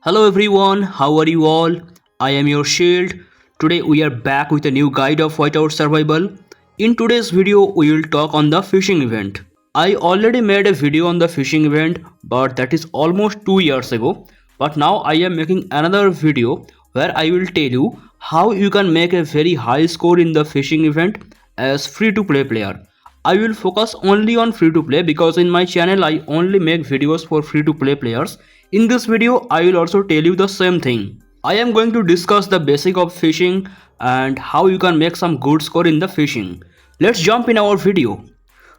Hello everyone, how are you all? I am your shield. Today we are back with a new guide of Whiteout survival. In today's video we will talk on the fishing event. I already made a video on the fishing event, but that is almost 2 years ago. But now I am making another video where I will tell you how you can make a very high score in the fishing event as free to play player. I will focus only on free to play because in my channel I only make videos for free to play players. In this video I will also tell you the same thing. I am going to discuss the basic of fishing and how you can make some good score in the fishing. Let's jump in our video.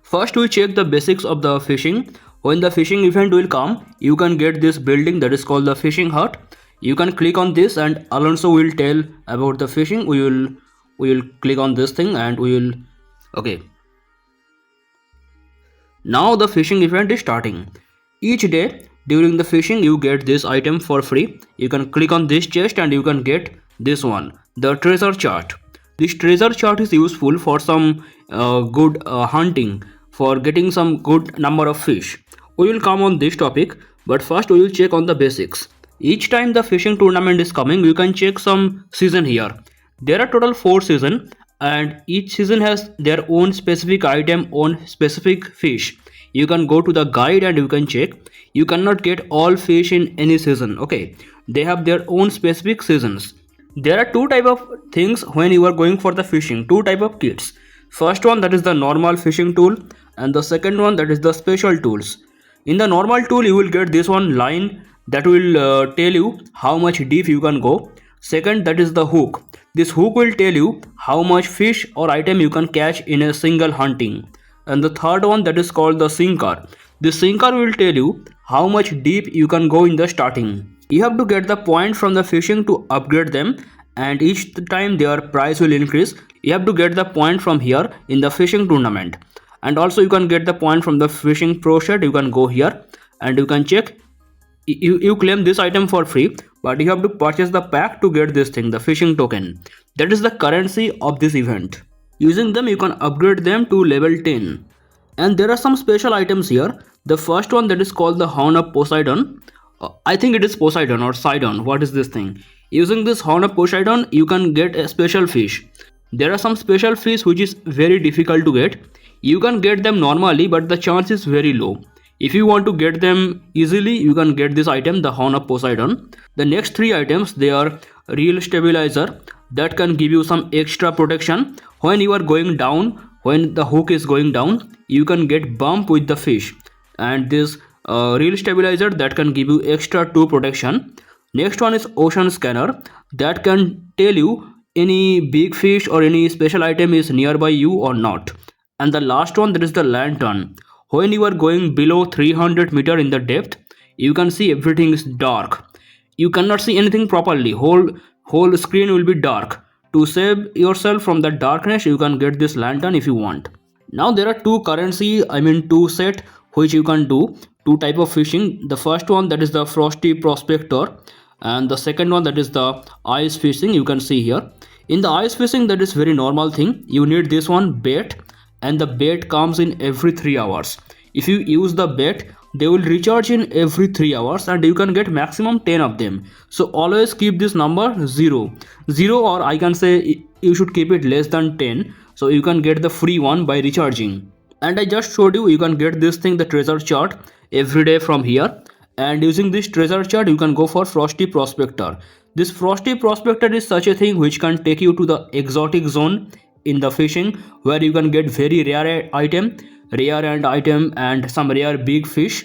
First we check the basics of the fishing. When the fishing event will come, you can get this building that is called the fishing hut. You can click on this and Alonso will tell about the fishing. We will click on this thing and we will okay. Now the fishing event is starting. Each day during the fishing you get this item for free. You can click on this chest and you can get this one, the treasure chart. This treasure chart is useful for some good hunting, for getting some good number of fish. We will come on this topic, but first we will check on the basics. Each time the fishing tournament is coming, you can check some season here. There are total 4 seasons and each season has their own specific item on specific fish. You can go to the guide and you can check. You cannot get all fish in any season. Okay, they have their own specific seasons. There are two type of things when you are going for the fishing, two type of kits. First one, that is the normal fishing tool, and the second one, that is the special tools. In the normal tool you will get this one line that will tell you how much deep you can go. Second, that is the hook. This hook will tell you how much fish or item you can catch in a single hunting. And the third one, that is called the sinker. The sinker will tell you how much deep you can go in the starting. You have to get the point from the fishing to upgrade them, and each time their price will increase. You have to get the point from here in the fishing tournament. And also you can get the point from the fishing pro set. You can go here and you can check. You claim this item for free, but you have to purchase the pack to get this thing, the fishing token. That is the currency of this event. Using them you can upgrade them to level 10. And there are some special items here. The first one, that is called the horn of Poseidon. I think it is Poseidon or Sidon. What is this thing? Using this horn of Poseidon you can get a special fish. There are some special fish which is very difficult to get. You can get them normally, but the chance is very low. If you want to get them easily, you can get this item, the horn of Poseidon. The next 3 items, they are reel stabilizer that can give you some extra protection. When you are going down, when the hook is going down, you can get bump with the fish. And this reel stabilizer that can give you extra 2 protection. Next one is ocean scanner that can tell you any big fish or any special item is nearby you or not. And the last one, that is the lantern. When you are going below 300 meter in the depth, you can see everything is dark. You cannot see anything properly. Whole screen will be dark. To save yourself from the darkness, you can get this lantern if you want. Now there are two set which you can do, two type of fishing. The first one, that is the frosty prospector, and the second one, that is the ice fishing. You can see here. In the ice fishing, that is very normal thing. You need this one bait, and the bait comes in every 3 hours. If you use the bait, they will recharge in every 3 hours and you can get maximum 10 of them. So always keep this number 0, or I can say you should keep it less than 10, so you can get the free one by recharging. And I just showed you, you can get this thing, the treasure chart, every day from here. And using this treasure chart you can go for frosty prospector. This frosty prospector is such a thing which can take you to the exotic zone in the fishing, where you can get very rare item and some rare big fish.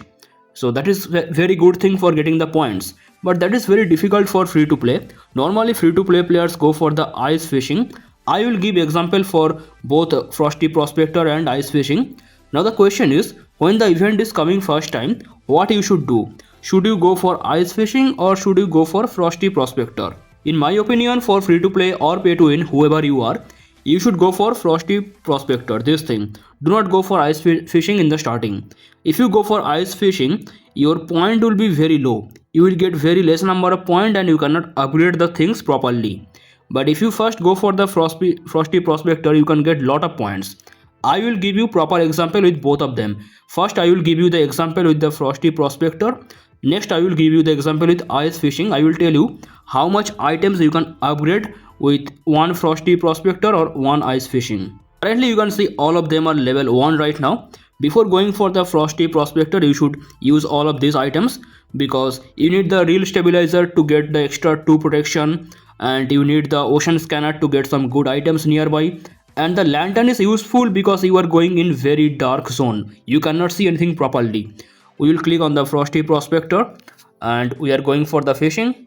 So that is very good thing for getting the points, but that is very difficult for free to play. Normally free to play players go for the ice fishing. I will give example for both frosty prospector and ice fishing. Now the question is, when the event is coming first time, what you should do? Should you go for ice fishing or should you go for frosty prospector? In my opinion, for free to play or pay to win, whoever you are, you should go for frosty prospector, this thing. Do not go for ice fishing in the starting. If you go for ice fishing, your point will be very low. You will get very less number of point and you cannot upgrade the things properly. But if you first go for the frosty prospector, you can get lot of points. I will give you proper example with both of them. First I will give you the example with the frosty prospector. Next I will give you the example with ice fishing. I will tell you how much items you can upgrade with one frosty prospector or one ice fishing. Currently you can see all of them are level 1 right now. Before going for the frosty prospector, you should use all of these items because you need the real stabilizer to get the extra 2 protection, and you need the ocean scanner to get some good items nearby, and the lantern is useful because you are going in very dark zone. You cannot see anything properly. We will click on the frosty prospector and we are going for the fishing.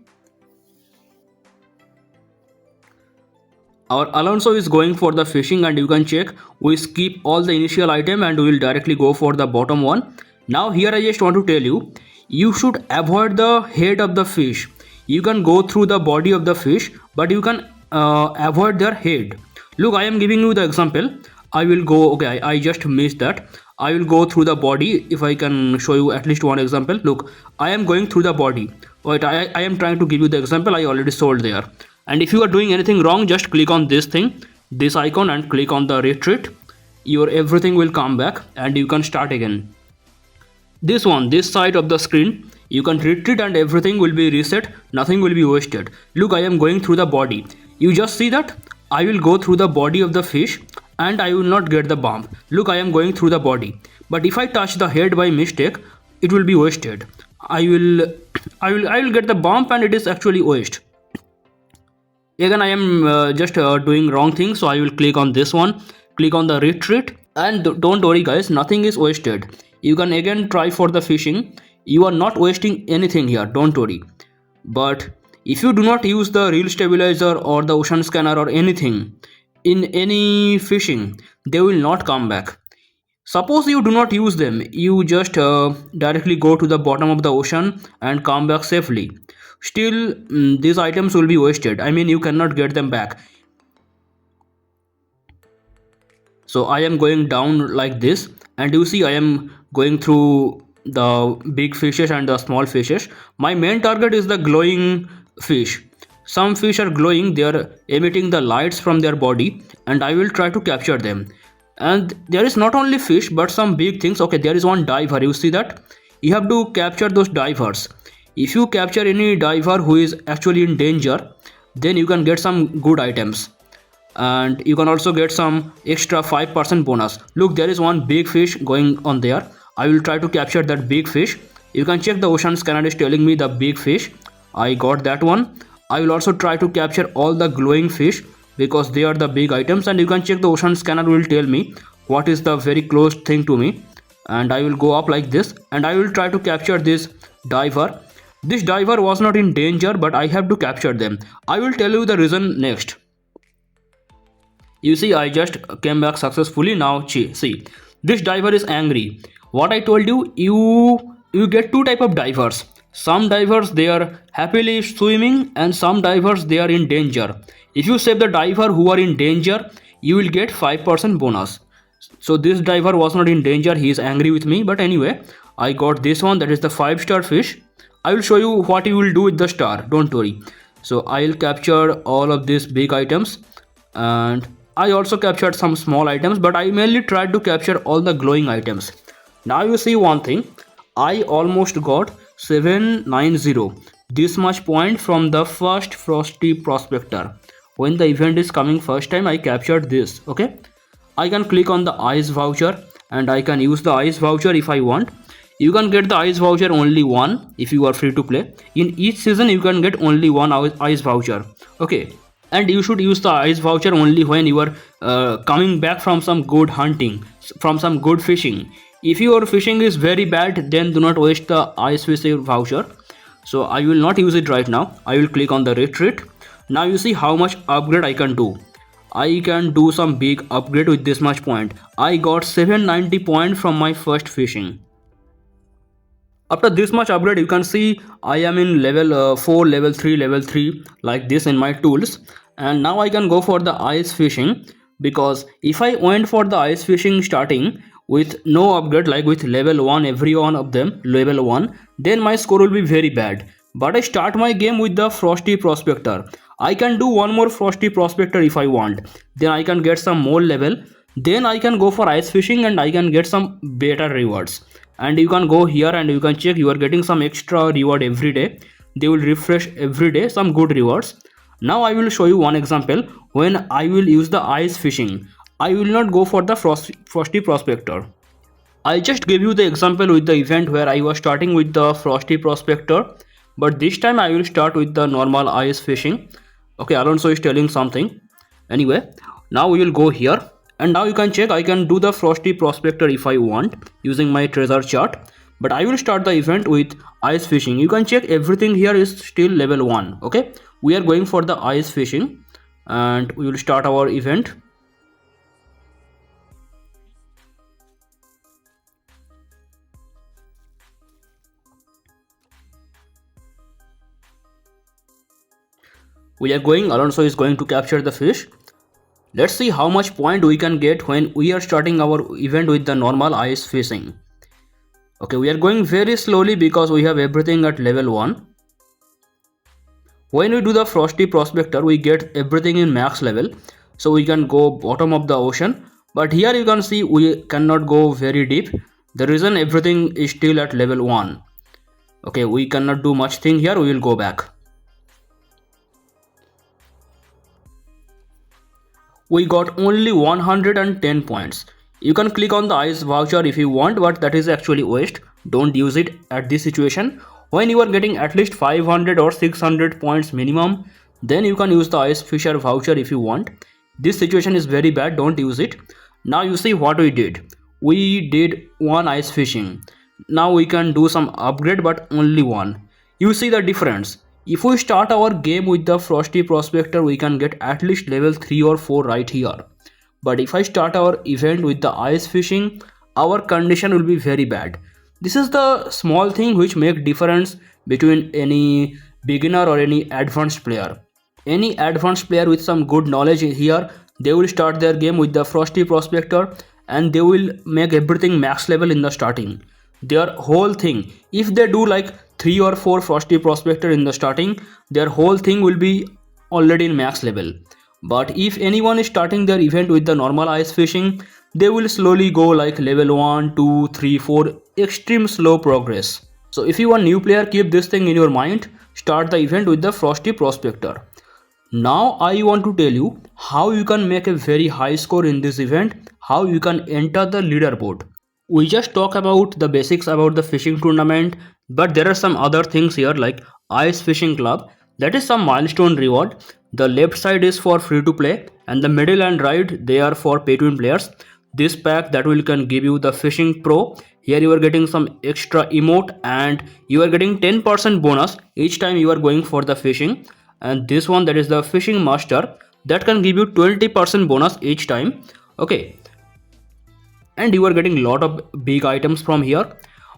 Our Alonso is going for the fishing, and you can check we skip all the initial item and we will directly go for the bottom one. Now here I just want to tell you should avoid the head of the fish. You can go through the body of the fish, but you can avoid their head. Look, I am giving you the example. I will go, okay, I just missed that. I will go through the body. If I can show you at least one example. Look, I am going through the body. Wait, I am trying to give you the example. I already sold there. And if you are doing anything wrong, just click on this thing, this icon, and click on the retreat. Your everything will come back and you can start again. This one, this side of the screen, you can retreat and everything will be reset. Nothing will be wasted. Look, I am going through the body. You just see that I will go through the body of the fish and I will not get the bump. Look, I am going through the body. But if I touch the head by mistake, it will be wasted. I will get the bump and it is actually waste. Again, I am just doing wrong thing, so I will click on this one, click on the retreat, and don't worry guys, nothing is wasted. You can again try for the fishing. You are not wasting anything here, don't worry. But if you do not use the reel stabilizer or the ocean scanner or anything in any fishing, they will not come back. Suppose you do not use them, you just directly go to the bottom of the ocean and come back safely. Still, these items will be wasted. I mean, you cannot get them back. So I am going down like this, and you see I am going through the big fishes and the small fishes. My main target is the glowing fish. Some fish are glowing, they are emitting the lights from their body, and I will try to capture them. And there is not only fish but some big things. Okay, there is one diver, you see that? You have to capture those divers. If you capture any diver who is actually in danger, then you can get some good items. And you can also get some extra 5% bonus. Look, there is one big fish going on there. I will try to capture that big fish. You can check the ocean scanner is telling me the big fish. I got that one. I will also try to capture all the glowing fish because they are the big items, and you can check the ocean scanner will tell me what is the very close thing to me. And I will go up like this and I will try to capture this diver. This diver was not in danger, but I have to capture them. I will tell you the reason next. You see, I just came back successfully. Now see, this diver is angry. What I told you, you get two type of divers. Some divers, they are happily swimming, and some divers, they are in danger. If you save the diver who are in danger, you will get 5% bonus. So this diver was not in danger, he is angry with me. But anyway, I got this one, that is the 5-star fish. I will show you what you will do with the star, don't worry. So I will capture all of these big items, and I also captured some small items, but I mainly tried to capture all the glowing items. Now you see one thing, I almost got 790, this much point from the first frosty prospector. When the event is coming first time, I captured this. Okay, I can click on the ice voucher and I can use the ice voucher if I want. You can get the ice voucher only one if you are free to play. In each season you can get only one ice voucher. Okay, and you should use the ice voucher only when you are coming back from some good hunting, from some good fishing. If your fishing is very bad, then do not waste the ice fishing voucher. So I will not use it right now. I will click on the retreat. Now you see how much upgrade I can do. I can do some big upgrade with this much point. I got 790 points from my first fishing. After this much upgrade, you can see I am in level 4, level 3 like this in my tools. And now I can go for the ice fishing, because if I went for the ice fishing starting with no upgrade, like with level 1, every one of them level 1, then my score will be very bad. But I start my game with the frosty prospector. I can do one more frosty prospector if I want. Then I can get some more level. Then I can go for ice fishing and I can get some better rewards. and you can go here and you can check you are getting some extra reward every day. They will refresh every day some good rewards. Now I will show you one example when I will use the ice fishing. I will not go for the frosty prospector. I'll just give you the example with the event where I was starting with the frosty prospector, but this time I will start with the normal ice fishing. Okay, Alonso is telling something. Anyway, now we will go here and now you can check I can do the frosty prospector if I want using my treasure chart, but I will start the event with ice fishing. You can check everything here is still level 1. Okay, we are going for the ice fishing and we will start our event. We are going, Alonso is going to capture the fish. Let's see how much point we can get when we are starting our event with the normal ice fishing. Okay, we are going very slowly because we have everything at level 1. When we do the frosty prospector, we get everything in max level, so we can go bottom of the ocean. But here you can see we cannot go very deep. The reason everything is still at level 1. Okay, we cannot do much thing here, we will go back. We got only 110 points. You can click on the ice voucher if you want, but that is actually waste. Don't use it at this situation. When you are getting at least 500 or 600 points minimum, then you can use the ice fisher voucher if you want. This situation is very bad, don't use it. Now you see what we did. We did one ice fishing. Now we can do some upgrade, but only one. You see the difference. If we start our game with the frosty prospector, we can get at least level 3 or 4 right here. But if I start our event with the ice fishing, our condition will be very bad. This is the small thing which make difference between any beginner or any advanced player. Any advanced player with some good knowledge here, they will start their game with the frosty prospector and they will make everything max level in the starting. Their whole thing, if they do like 3 or 4 frosty prospector in the starting, their whole thing will be already in max level. But if anyone is starting their event with the normal ice fishing, they will slowly go like level 1, 2, 3, 4, extreme slow progress. So if you are a new player, keep this thing in your mind, start the event with the frosty prospector. Now I want to tell you how you can make a very high score in this event, how you can enter the leaderboard. We just talk about the basics about the fishing tournament, but there are some other things here like ice fishing club. That is some milestone reward. The left side is for free to play and the middle and right they are for pay to win players. This pack that will can give you the fishing pro. Here you are getting some extra emote and you are getting 10% bonus each time you are going for the fishing. And this one, that is the fishing master, that can give you 20% bonus each time. Okay, and you are getting a lot of big items from here,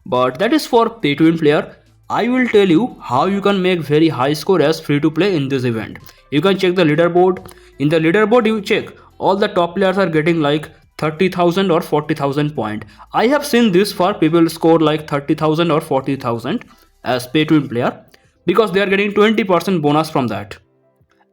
but that is for pay to win player. I will tell you how you can make very high score as free to play in this event. You can check the leaderboard. In the leaderboard you check all the top players are getting like 30,000 or 40,000 point. I have seen this far people score like 30,000 or 40,000 as pay to win player because they are getting 20% bonus from that.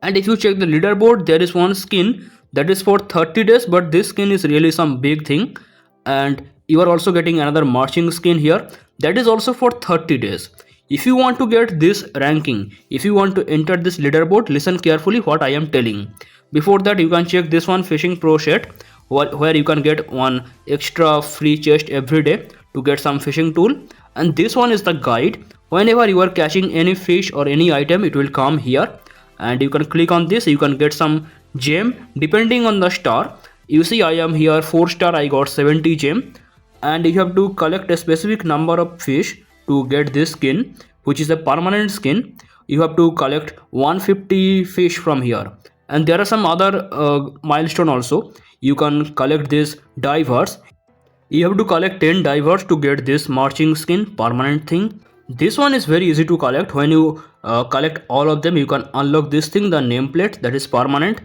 And if you check the leaderboard, there is one skin that is for 30 days, but this skin is really some big thing. And you are also getting another marching skin here that is also for 30 days. If you want to get this ranking, if you want to enter this leaderboard, listen carefully what I am telling. Before that, you can check this one fishing pro set where you can get one extra free chest every day to get some fishing tool. And this one is the guide. Whenever you are catching any fish or any item, it will come here and you can click on this. You can get some gem depending on the star. You see I am here 4 star, I got 70 gem, and you have to collect a specific number of fish to get this skin, which is a permanent skin. You have to collect 150 fish from here, and there are some other milestone also. You can collect these divers. You have to collect 10 divers to get this marching skin permanent thing. This one is very easy to collect. When you collect all of them, you can unlock this thing, the nameplate, that is permanent.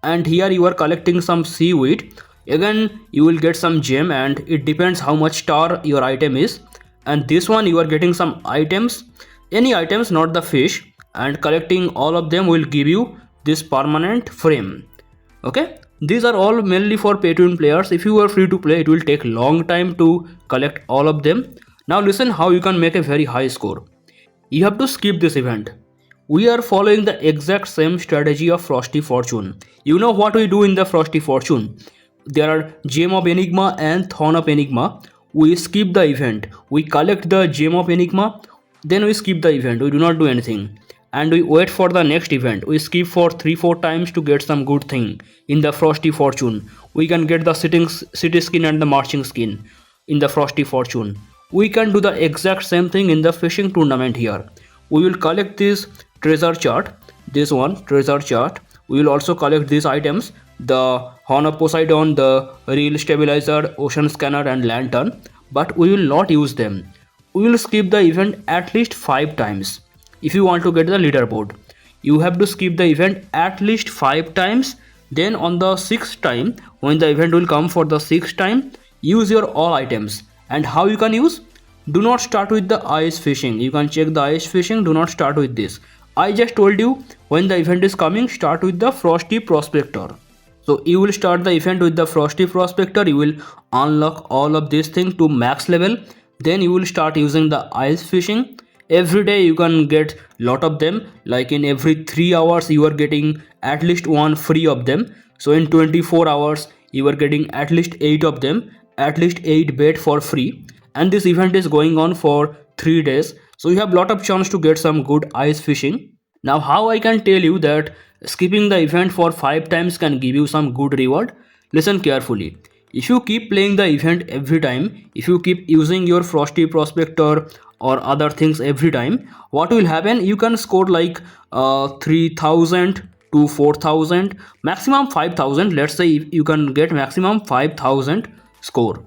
And here you are collecting some seaweed. Again you will get some gem, and it depends how much star your item is. And this one you are getting some items, any items, not the fish, and collecting all of them will give you this permanent frame. Okay, These are all mainly for pay to win players. If you are free to play, it will take long time to collect all of them. Now listen how you can make a very high score. You have to skip this event. We are following the exact same strategy of Frosty Fortune. You know what we do in the Frosty Fortune? There are Gem of Enigma and Thorn of Enigma. We skip the event. We collect the Gem of Enigma, then we skip the event. We do not do anything. And we wait for the next event. We skip for 3-4 times to get some good thing. In the Frosty Fortune, we can get the city skin and the marching skin in the Frosty Fortune. We can do the exact same thing in the fishing tournament here. We will collect this treasure chart, this one treasure chart. We will also collect these items, the horn of Poseidon, the reel stabilizer, ocean scanner and lantern, but we will not use them. We will skip the event at least 5 times. If you want to get the leaderboard, you have to skip the event at least 5 times. Then on the 6th time, when the event will come for the 6th time, use your all items. And how you can use? Do not start with the ice fishing. You can check the ice fishing. Do not start with this. I just told you, when the event is coming, start with the Frosty Prospector. So you will start the event with the Frosty Prospector. You will unlock all of these things to max level. Then you will start using the ice fishing. Every day you can get lot of them. Like in every 3 hours you are getting at least one free of them. So in 24 hours you are getting at least 8 of them, at least 8 bait for free. And this event is going on for 3 days. So you have lot of chance to get some good ice fishing. Now how I can tell you that skipping the event for 5 times can give you some good reward? Listen carefully. If you keep playing the event every time, if you keep using your Frosty Prospector or other things every time, what will happen? You can score like 3000 to 4000, maximum 5000. Let's say you can get maximum 5000 score.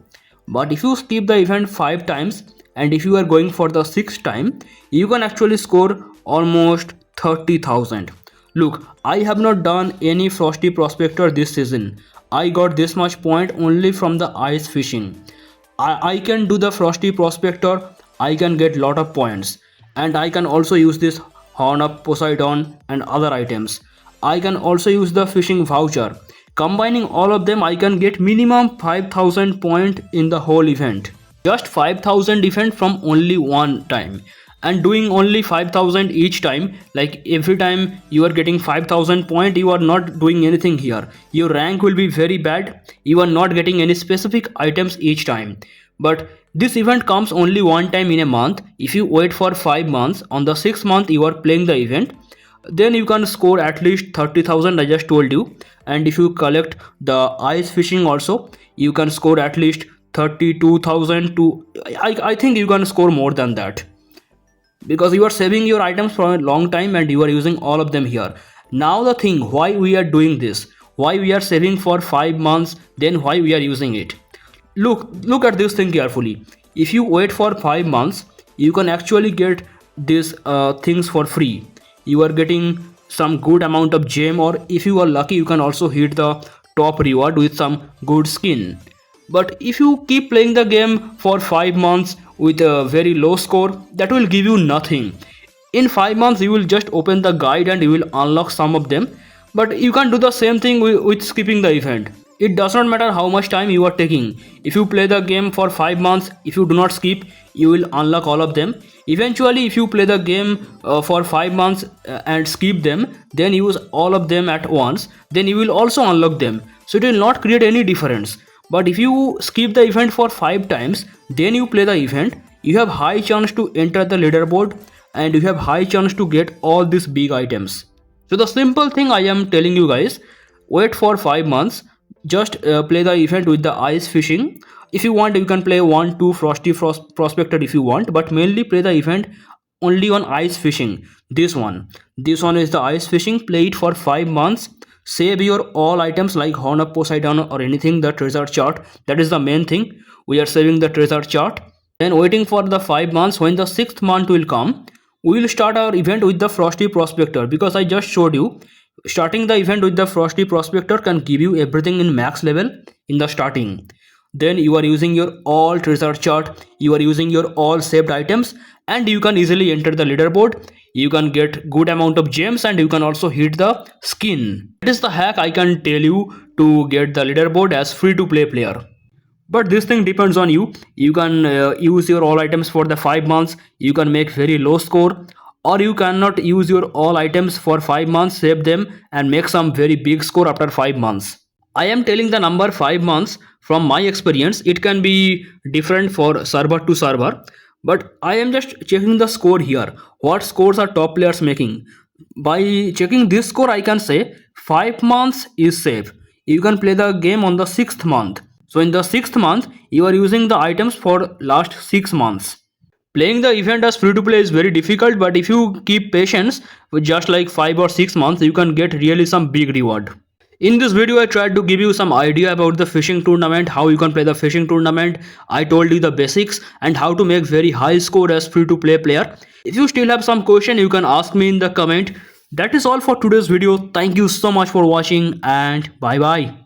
But if you skip the event 5 times and if you are going for the 6th time, you can actually score almost 30,000. Look, I have not done any Frosty Prospector this season. I got this much point only from the ice fishing. I can do the Frosty Prospector. I can get lot of points, and I can also use this horn of Poseidon and other items. I can also use the fishing voucher. Combining all of them, I can get minimum 5000 point in the whole event. Just 5000 event from only one time. And doing only 5000 each time, like every time you are getting 5000 point, you are not doing anything here. Your rank will be very bad. You are not getting any specific items each time. But this event comes only one time in a month. If you wait for 5 months, on the 6th month you are playing the event, then you can score at least 30,000, I just told you. And if you collect the ice fishing also, you can score at least 32,000 to I think you can score more than that, because you are saving your items for a long time and you are using all of them here. Now the thing, why we are doing this, why we are saving for 5 months, then why we are using it. Look at this thing carefully. If you wait for 5 months, you can actually get these things for free. You are getting some good amount of gem, or if you are lucky you can also hit the top reward with some good skin. But if you keep playing the game for 5 months with a very low score, that will give you nothing. In 5 months you will just open the guide and you will unlock some of them, but you can do the same thing with skipping the event. It does not matter how much time you are taking. If you play the game for 5 months, if you do not skip, you will unlock all of them. Eventually, if you play the game for 5 months and skip them, then use all of them at once, then you will also unlock them. So it will not create any difference. But if you skip the event for 5 times, then you play the event, you have high chance to enter the leaderboard and you have high chance to get all these big items. So the simple thing I am telling you guys, wait for 5 months, just play the event with the ice fishing. If you want, you can play 1-2 Frosty Prospector if you want, but mainly play the event only on ice fishing. This one is the ice fishing. Play it for 5 months. Save your all items like horn of Poseidon or anything, the treasure chart. That is the main thing. We are saving the treasure chart. Then waiting for the 5 months, when the 6th month will come, we will start our event with the Frosty Prospector, because I just showed you starting the event with the Frosty Prospector can give you everything in max level in the starting. Then you are using your all treasure chart, you are using your all saved items, and you can easily enter the leaderboard. You can get good amount of gems and you can also hit the skin. That is the hack I can tell you to get the leaderboard as free to play player. But this thing depends on you. You can use your all items for the 5 months. You can make very low score, or you cannot use your all items for 5 months, save them and make some very big score after 5 months. I am telling the number 5 months from my experience. It can be different for server to server, but I am just checking the score here. What scores are top players making? By checking this score, I can say 5 months is safe. You can play the game on the 6th month. So in the 6th month, you are using the items for last 6 months. Playing the event as free to play is very difficult, but if you keep patience with just like 5 or 6 months, you can get really some big reward. In this video, I tried to give you some idea about the fishing tournament, how you can play the fishing tournament. I told you the basics and how to make very high score as free to play player. If you still have some question, you can ask me in the comment. That is all for today's video. Thank you so much for watching and bye bye.